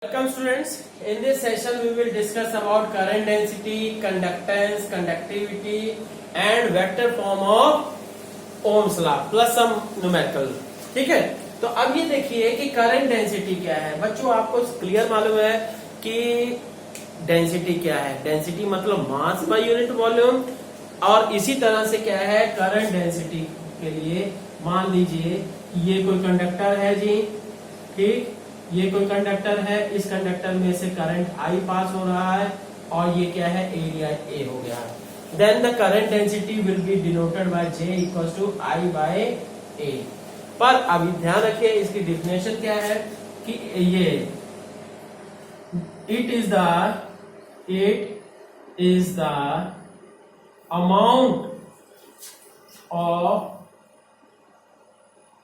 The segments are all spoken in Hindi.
Welcome students. In this session we will discuss about current density, conductance, conductivity and vector form of Ohm's law plus some numerical. ठीक है, तो अब ये देखिए कि करंट डेंसिटी क्या है। बच्चों आपको क्लियर मालूम है कि डेंसिटी क्या है। डेंसिटी मतलब मास बाय यूनिट वॉल्यूम। और इसी तरह से क्या है करंट डेंसिटी के लिए, मान लीजिए ये कोई कंडक्टर है जी, ठीक, ये कोई कंडक्टर है, इस कंडक्टर में से करंट I पास हो रहा है और ये क्या है एरिया A हो गया। Then the current density will be denoted by J equals to I by A। पर अभी ध्यान रखिए इसकी डिफिनेशन क्या है कि ये it is the amount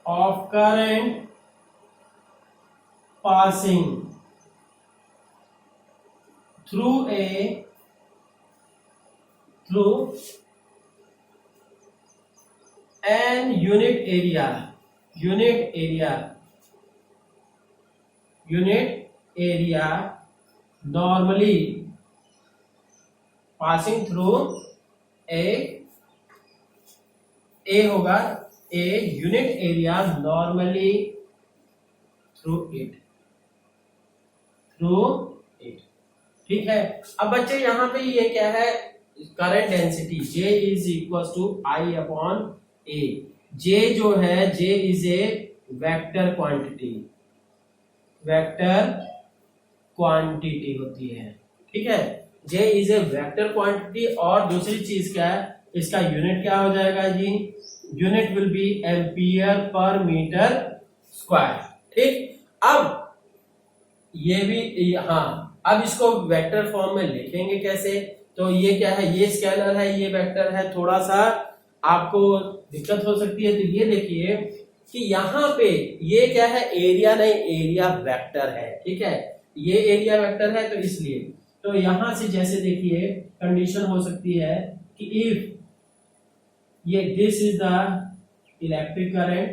of current passing through an unit area normally passing through a होगा a unit area normally through it, ठीक है। अब बच्चे यहाँ पे ये क्या है current density J is equal to I upon A। J जो है J is a vector quantity होती है, ठीक है। J is a vector quantity और दूसरी चीज क्या है, इसका यूनिट क्या हो जाएगा जी, unit will B ampere per metre square, ठीक। अब ये भी हाँ, अब इसको वेक्टर फॉर्म में लिखेंगे कैसे, तो ये क्या है, ये स्केलर है, ये वेक्टर है, थोड़ा सा आपको दिक्कत हो सकती है। तो ये देखिए कि यहाँ पे ये क्या है एरिया नहीं, एरिया वेक्टर है, ठीक है। ये एरिया वेक्टर है तो इसलिए, तो यहां से जैसे देखिए कंडीशन हो सकती है कि इफ ये this is the electric current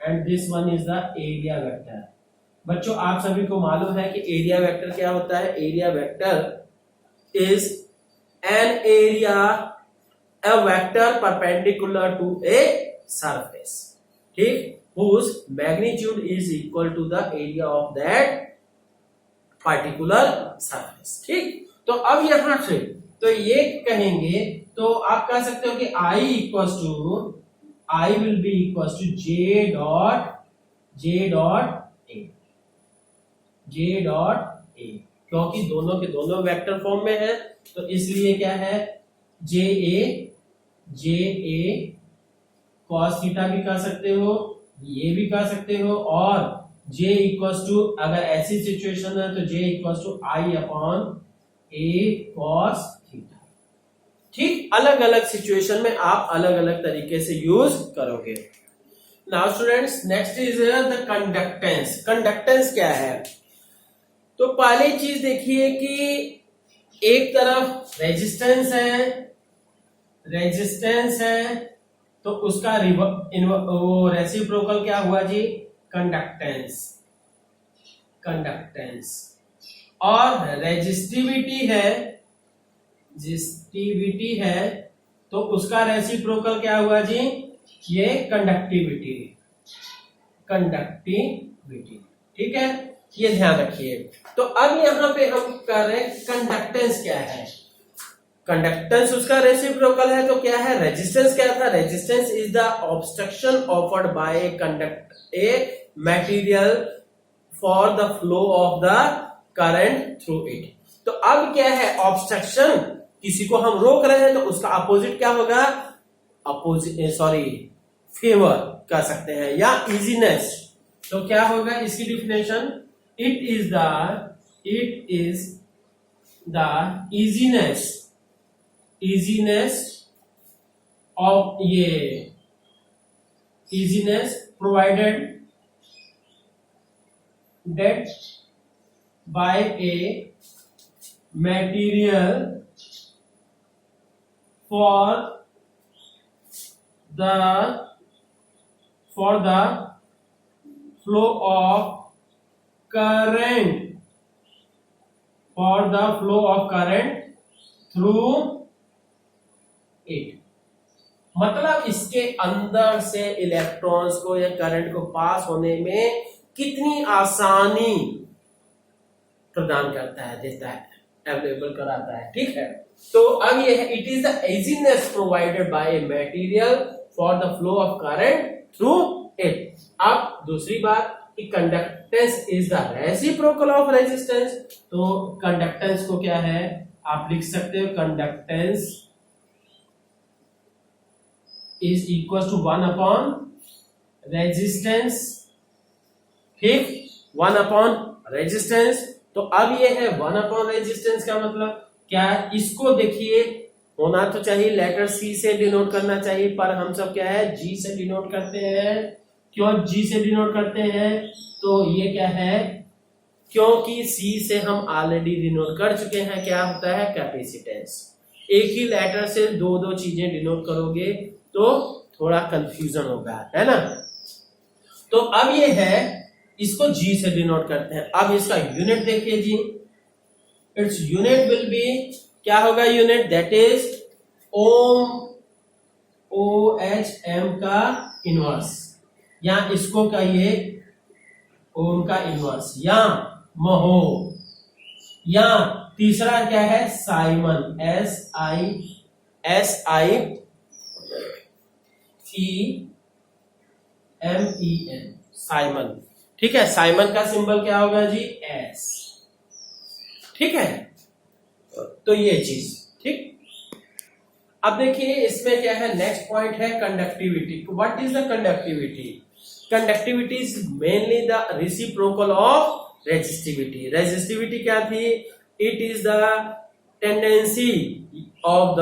and this one is the area vector. बच्चों आप सभी को मालूम है कि एरिया वेक्टर क्या होता है। Area vector is an area a vector perpendicular to a surface, ठीक, whose magnitude is equal to the area of that particular surface, ठीक। तो अब यहां से तो ये कहेंगे तो आप कह सकते हो कि I equals to I will be equals to J dot A, क्योंकि दोनों के दोनों वेक्टर फॉर्म में है तो इसलिए क्या है जे ए कॉस थीटा भी कह सकते हो, ये भी कह सकते हो, और J इक्वल्स टू अगर ऐसी सिचुएशन है तो J equals to I upon A cos theta, ठीक। अलग अलग सिचुएशन में आप अलग अलग तरीके से यूज करोगे। Now students next is the conductance. Conductance क्या है, तो पहली चीज देखिए कि एक तरफ रेजिस्टेंस है तो उसका वो रेसिप्रोकल क्या हुआ जी, कंडक्टेंस। और रेजिस्टिविटी है तो उसका रेसिप्रोकल क्या हुआ जी, ये कंडक्टिविटी, ठीक है, ये ध्यान रखिए। तो अब यहां पे हम कर रहे हैं कंडक्टेंस क्या है। कंडक्टेंस उसका रेसिप्रोकल है तो क्या है, रेजिस्टेंस क्या था, resistance is the obstruction offered by a material for the flow of the current through it. तो अब क्या है ऑब्स्ट्रक्शन, किसी को हम रोक रहे हैं तो उसका अपोजिट क्या होगा, फेवर कह सकते हैं या इजीनेस। तो क्या होगा इसकी definition, it is the easiness of easiness provided that by a material for the flow of current for the flow of current through it. मतलब इसके अंदर से इलेक्ट्रॉन्स को या करंट को पास होने में कितनी आसानी प्रदान करता है, देता है, अवेलेबल कराता है। ठीक है, तो अब ये है it is the easiness provided by a material for the flow of current through it. अब दूसरी बात कि conductance is the reciprocal of resistance. तो कंडक्टेंस को क्या है आप लिख सकते हो, conductance is equal to 1 upon resistance. ठीक, 1 अपॉन रेजिस्टेंस। तो अब ये है 1 अपॉन रेजिस्टेंस का मतलब क्या, इसको देखिए होना तो चाहिए लेटर सी से डिनोट करना चाहिए, पर हम सब क्या है जी से डिनोट करते हैं। क्यों जी से डिनोट करते हैं, तो ये क्या है, क्योंकि सी से हम ऑलरेडी डिनोट कर चुके हैं, क्या होता है कैपेसिटेंस। एक ही लेटर से दो दो चीजें डिनोट करोगे तो थोड़ा कंफ्यूजन होगा, है ना। तो अब ये है, इसको जी से डिनोट करते हैं। अब इसका यूनिट देखिए जी, इट्स यूनिट विल बी, क्या होगा unit, that is ohm, O H M का इनवर्स, या इसको कहिए ओम का इनवर्स, या महो, या तीसरा क्या है siemens, S I E M E N, siemens. ठीक है, साइमन का सिंबल क्या होगा जी, एस। ठीक है, तो ये चीज ठीक। अब देखिए इसमें क्या है, नेक्स्ट पॉइंट है conductivity. What is the conductivity? Conductivity is mainly the reciprocal of resistivity. Resistivity क्या थी, it is the tendency of the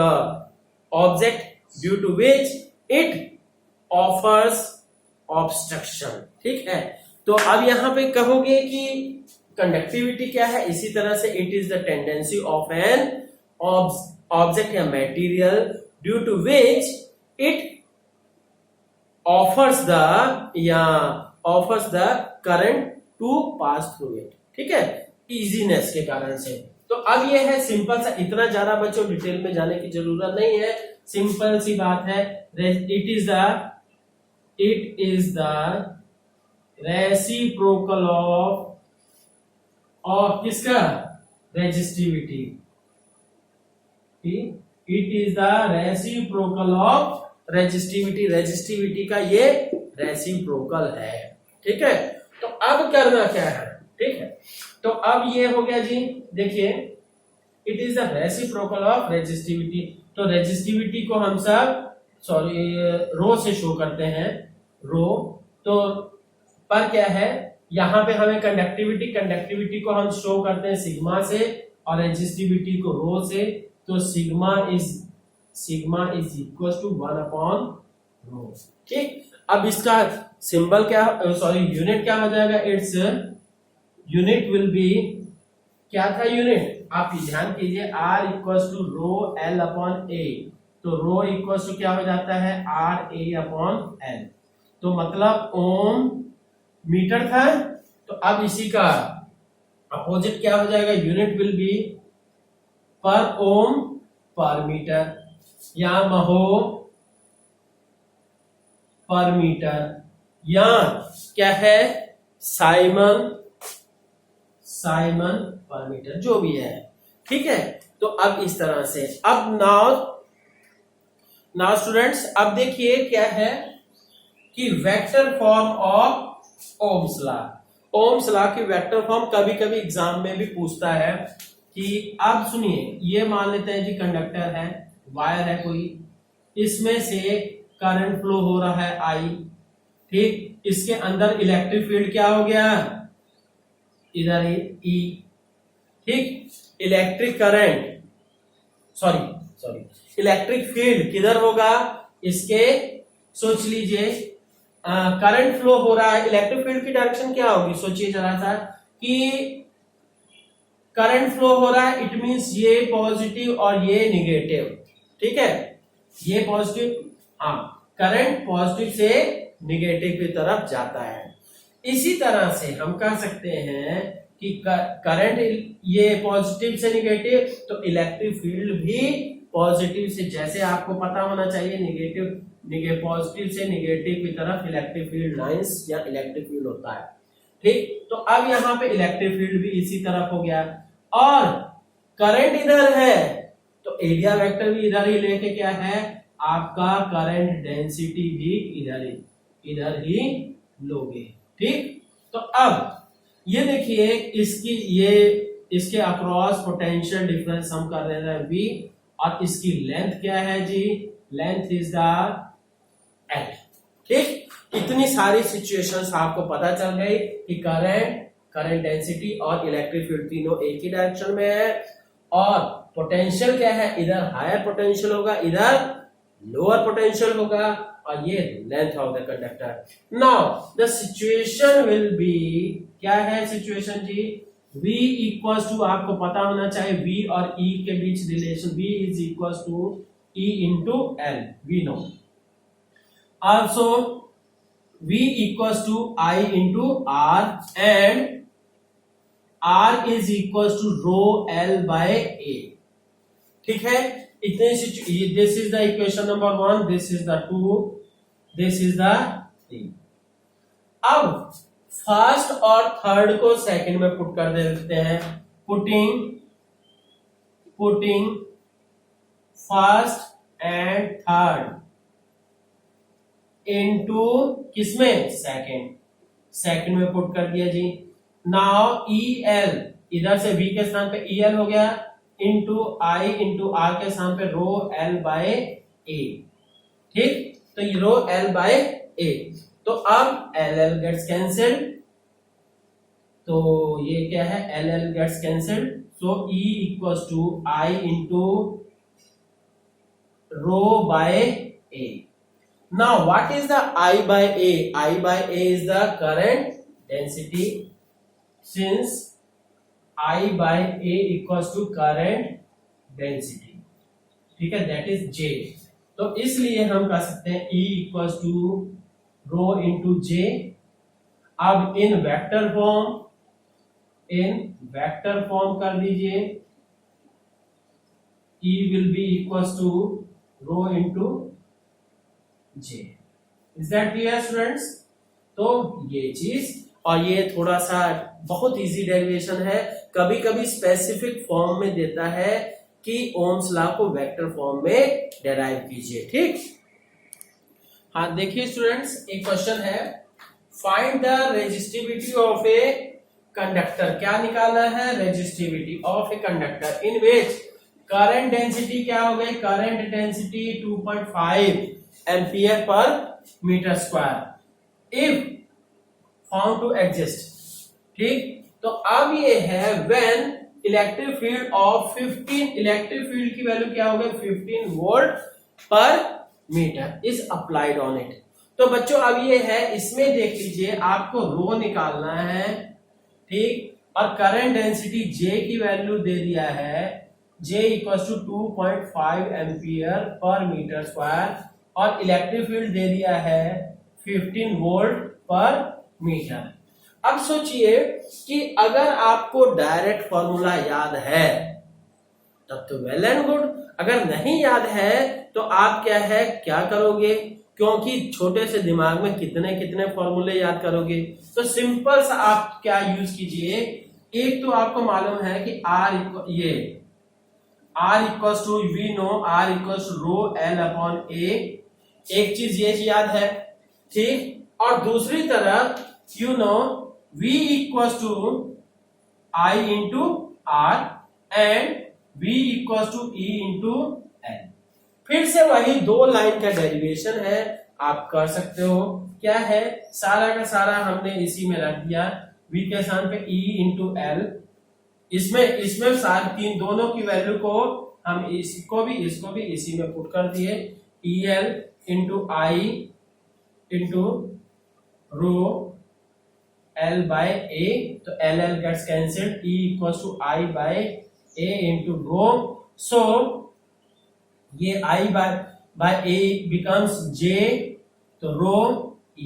object due to which it offers obstruction. ठीक है, तो अब यहां पे कहोगे कि कंडक्टिविटी क्या है, इसी तरह से it is the tendency of an object या material due to which it offers the current to pass through it. ठीक है, इजीनेस के कारण से। तो अब ये है सिंपल सा, इतना ज्यादा बच्चों डिटेल में जाने की जरूरत नहीं है, सिंपल सी बात है। It is the reciprocal of किसका, resistivity. It is the reciprocal of resistivity. Resistivity का ये रेसिप्रोकल है। ठीक है, तो अब करना क्या है, ठीक है, तो अब ये हो गया जी, देखिए it is the reciprocal of resistivity. तो रेजिस्टिविटी को हम सब रो से शो करते हैं, रो। तो पर क्या है, यहां पे हमें कंडक्टिविटी को हम शो करते हैं सिग्मा से, और रेजिस्टिविटी को रो से। तो sigma is equal to 1 upon rho. ठीक, अब इसका सिंबल क्या, यूनिट क्या हो जाएगा, इट्स यूनिट विल बी, क्या था यूनिट, आप ध्यान कीजिए, R equal to rho L upon A. तो रो इक्वल टू क्या हो जाता है, आर ए अपॉन एल। तो मतलब ओम मीटर था, तो अब इसी का अपोजिट क्या हो जाएगा, यूनिट विल बी पर ओम पर मीटर, या महो पर मीटर, या क्या है साइमन पर मीटर, जो भी है। ठीक है, तो अब इस तरह से, अब नाउ स्टूडेंट्स, अब देखिए क्या है कि vector form of Ohm's law. Ohm's law की वेक्टर फॉर्म कभी कभी एग्जाम में भी पूछता है कि अब सुनिए, ये मान लेते हैं जी कंडक्टर है, वायर है कोई, इसमें से करंट फ्लो हो रहा है आई। ठीक, इसके अंदर इलेक्ट्रिक फील्ड क्या हो गया, इधर ई। ठीक, इलेक्ट्रिक फील्ड किधर होगा, इसके, सोच लीजिए करंट फ्लो हो रहा है, इलेक्ट्रिक फील्ड की डायरेक्शन क्या होगी, सोचिए जरा सा, कि करंट फ्लो हो रहा है, इट मींस ये पॉजिटिव और ये निगेटिव। ठीक है, ये पॉजिटिव, हाँ, करंट पॉजिटिव से निगेटिव की तरफ जाता है। इसी तरह से हम कह सकते हैं कि करंट ये पॉजिटिव से निगेटिव, तो इलेक्ट्रिक फील्ड भी पॉजिटिव से, जैसे आपको पता होना चाहिए पॉजिटिव से निगेटिव की तरफ इलेक्ट्रिक फील्ड लाइंस या इलेक्ट्रिक फील्ड होता है। ठीक, तो अब यहाँ पे इलेक्ट्रिक फील्ड भी इसी तरफ हो गया और करंट इधर है, तो एरिया वेक्टर भी इधर ही लेके क्या है आपका करंट डेंसिटी भी इधर ही लोगे। ठीक, तो अब ये देखिए इसके अक्रॉस पोटेंशियल डिफरेंस हम कर रहे हैं V, और इसकी लेंथ क्या है जी, लेंथ इज द L। ठीक, इतनी सारी सिचुएशंस आपको पता चल गई कि करंट डेंसिटी और इलेक्ट्रिक फील्ड तीनों एक ही डायरेक्शन में है, और पोटेंशियल क्या है, इधर हायर पोटेंशियल होगा, इधर लोअर पोटेंशियल होगा, और ये length of the conductor. Now the situation will be, क्या है सिचुएशन जी, V इक्वल्स टू, आपको पता होना चाहिए V और E के बीच relation, V is equals to E into L, we know. Also V equals to I into R and R is equals to rho L by A। ठीक है, इतने this is the equation number 1, this is the 2, this is the 3। अब फर्स्ट और थर्ड को सेकंड में पुट कर देते हैं, putting first and third into किसमें, सेकंड में पुट कर दिया जी। नाउ EL इधर से V के स्थान पे EL हो गया, इंटू I इंटू R के स्थान पे रो L बाय A। ठीक, तो ये रो L बाय A, तो अब LL गेट्स कैंसिल्ड, तो ये क्या है LL gets cancelled, so E equals to I into rho by A। Now what is the I by A? I by A is the current density, since I by A equals to current density. ठीक है, दैट इज J। तो इसलिए हम कह सकते हैं E equals to rho into J। अब इन वेक्टर फॉर्म कर दीजिए, E will be equals to rho into J। Is that clear students? तो ये चीज, और ये थोड़ा सा बहुत इजी डेरिवेशन है, कभी कभी स्पेसिफिक फॉर्म में देता है कि ओम्स लॉ को वेक्टर फॉर्म में डेराइव कीजिए। ठीक, हाँ देखिए स्टूडेंट्स, एक क्वेश्चन है, find the resistivity of a conductor. क्या निकालना है, resistivity of a conductor in which current density क्या हो गई, current density 2.5 ampere per metre square if found to exist. ठीक, तो अब ये है when electric field of 15, electric field की वैल्यू क्या हो गई 15 volt per metre is applied on it. तो बच्चों अब ये है, इसमें देख लीजिए आपको रो निकालना है। ठीक, और करंट डेंसिटी J की वैल्यू दे दिया है, J equals to 2.5 ampere per metre square, और इलेक्ट्रिक फील्ड दे दिया है 15 वोल्ट पर मीटर। अब सोचिए कि अगर आपको डायरेक्ट फॉर्मूला याद है तब तो वेल एंड गुड, अगर नहीं याद है तो आप क्या करोगे, क्योंकि छोटे से दिमाग में कितने कितने फॉर्मूले याद करोगे, तो सिंपल सा आप क्या यूज कीजिए, एक तो आपको मालूम है कि R equals to, we know R equals to rho L upon A, एक चीज ये याद है। ठीक, और दूसरी तरफ you know V equals to I into R and V equals to E into L। फिर से वही दो लाइन का डेरिवेशन है, आप कर सकते हो। क्या है, सारा का सारा हमने इसी में रख दिया, V के स्थान पे E इंटू L, इसमें सारे तीन दोनों की वैल्यू को हम इसको भी इसी में पुट कर दिए, EL into I into rho L by A, तो LL gets cancelled, E equals to I by A into rho, so ये I by A becomes J, तो रो E।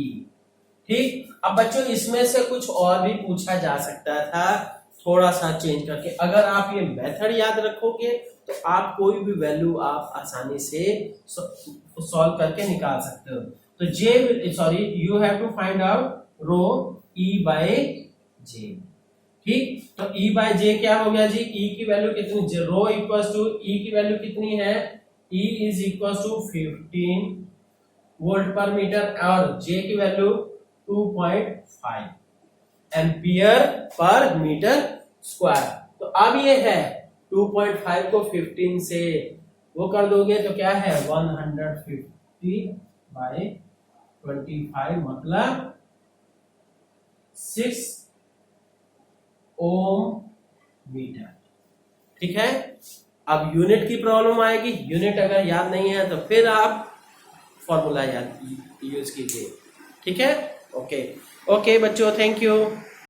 ठीक, अब बच्चों इसमें से कुछ और भी पूछा जा सकता था, थोड़ा सा चेंज करके। अगर आप ये मेथड याद रखोगे तो आप कोई भी वैल्यू आप आसानी से सॉल्व करके निकाल सकते हो। तो you have to find out rho E by J. ठीक, तो E बाय जे क्या हो गया जी, E की वैल्यू कितनी, रो इक्वल टू E की वैल्यू कितनी है, E is equal to 15 volt per metre और J की value 2.5 ampere per metre square. तो अब ये है 2.5 को 15 से वो कर दोगे तो क्या है 150 बाय 25 मतलब 6 ओम मीटर। ठीक है, अब यूनिट की प्रॉब्लम आएगी। यूनिट अगर याद नहीं है तो फिर आप फॉर्मूला याद यूज कीजिए। ठीक है, ओके बच्चों, थैंक यू।